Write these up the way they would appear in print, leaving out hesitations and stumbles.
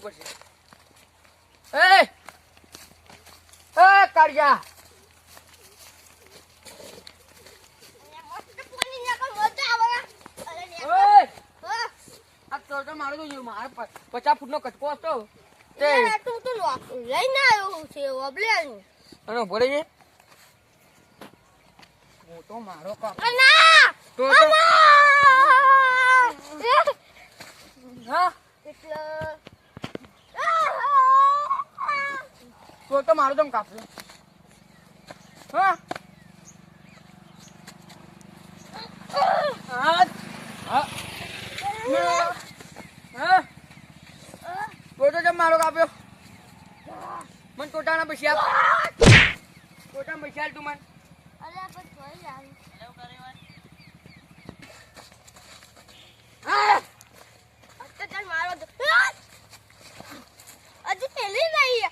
કરવું પડશે. એ કાળજા તો મારો તો મારે 50 ફૂટનો કચકો હતો તે તું તો લઈને આવ્યો છે ઓબલે અને ભરે છે હું તો મારો કાપ ના તો હા તો મારો તમ કાપ્યો હા હા હા તો જમ મારો કાપ્યો મને ટોટાના પૈસા આપ ટોટા પૈસા આલ તું મને અરે બસ જોઈ આવી હા અત્યારે મારો અજી પેલી નહીં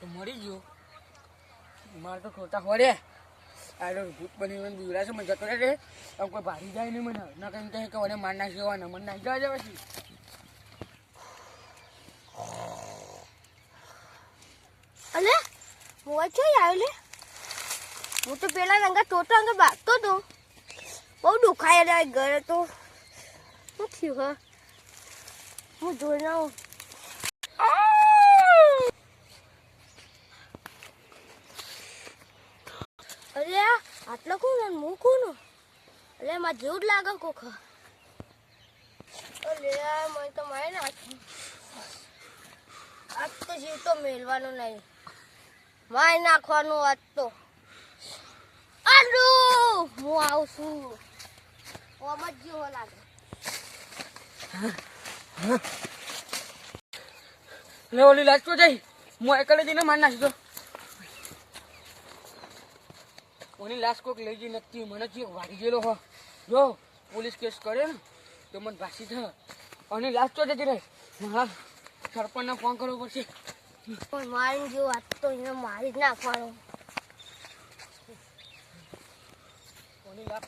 મરી ગયો મારે તો ખોટા ખોરે આડો ભૂત બની બીવડા છે મને જતો રહે આમ કોઈ ભારી જાય નહીં મને ના કઈ કહે કે મને માર નાખ્યો ને મને નાખી જવા જાય પછી અલે હું ક્યાં આવ્યો લે હું તો પેલા રંગા ટોટા અંગે ભાગતો હતો બહુ દુખાય ઘરે તો શું થયું હા હું જોઈ આવું અરે આટલો કોણ હું કોણ અરે મારે જેવું જ લાગે કોખ અરે મને તો મારી નાખ્યું આજ તો જીવ તો મેળવાનું નહીં મારી નાખવાનું આજ તો આડું હું આવું છું ઓમ જ જેવો લાગે લે ઓલી લાગતો જઈ હું એકલે જઈને માર નાખી ઓની લાશ કોઈક લઈ જઈ નથી મને જે વાગી ગયેલો હો જો પોલીસ કેસ કરે ને તો મને ભાસી થાય અને લાશ તો જતી રહે મારા સરપંચને ફોન કરવો પડશે પણ મારી જેવું આજ તો એને મારી જ નાખવાનું ઓની લાશ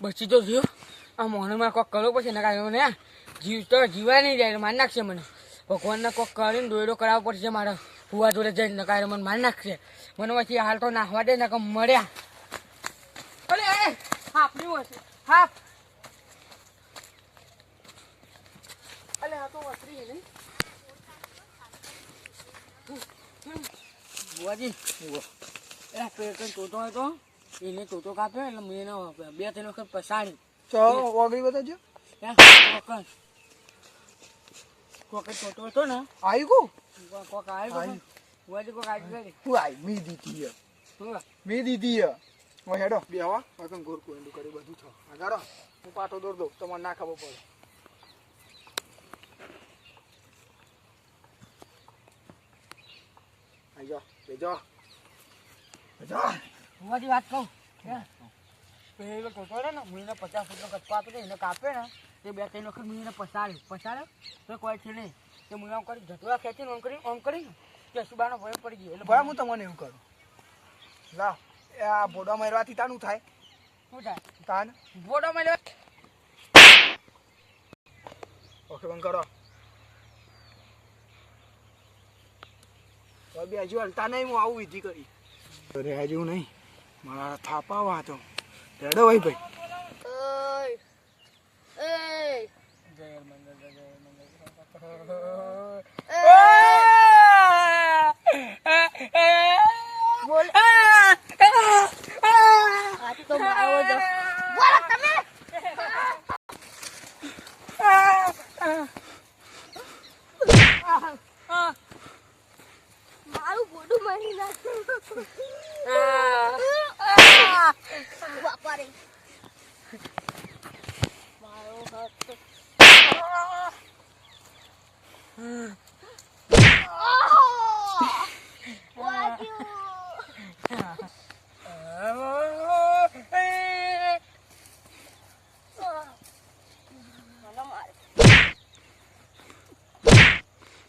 બચી તો થયો આ મોહનમાં કોક કરવો પડશે ને કાંઈ ને જીવ તો જીવાય નહીં જાય મારી નાખશે મને ભગવાનને કોક કરીને દોયડો કરાવવો પડશે મારે ફુવા જોડે જઈને નકાય મને મારી નાખશે મને પછી હાલ તો નાખવા દે ને કે મળ્યા અરે હાફ નહીં હશે હાફ અલે હા તો વસરી નહીં બુઆજી એ પેટ ટોટો હતો એને ટોટો કાપ્યો એટલે મેં એને 2-3 વખત પસાડી ઓગળી બતાજો કોક ટોટો હતો ને આવી કોક આવ્યો બુઆજી કોક આવી તું આઈ મી દીધી મી દીધી હેડો બેવા વગન ગોર કોંડું કરી બધું છો આગાડો હું પાટો દોર દઉં તમારે ના ખબર પડે આઈ જા બેજો બુઆજી વાત કહું પેલો ટોટો ને મહિને 50 ફૂટનો કચકો આપે ને એને કાપે ને તે 2-3 વખત મહિને પસાડ્યો તો કોઈ છે નહીં તે મને આમ કરી જતોરા ખેંચીને ઓમ કરીને કે સુબાનો ભય પડી ગયો એટલે ભયા હું તમને એવું કરું લા આ બોડા મારવાથી તાનું થાય શું થાય તાન બોડો મળ્યો ઓકે બંધ કરો તો બે હજુ હલતા નહીં હું આવું વિધિ કરી અરે હજુ નહીં મારા થાપાવા તો રેડો ભાઈ એ બોલ આ તો મારો જ બોલો તમે મારું ગોડું મારી નાખ્યું બાપા રે મારો હાથ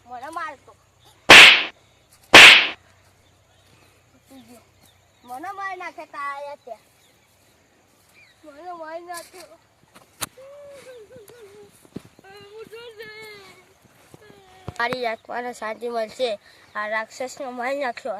મને મારતો મને મારી નાખે તાયા ત્યાં મને મારી નાખ્યો મારી આત્માને શાંતિ મળશે આ રાક્ષસને મારી નાખ્યો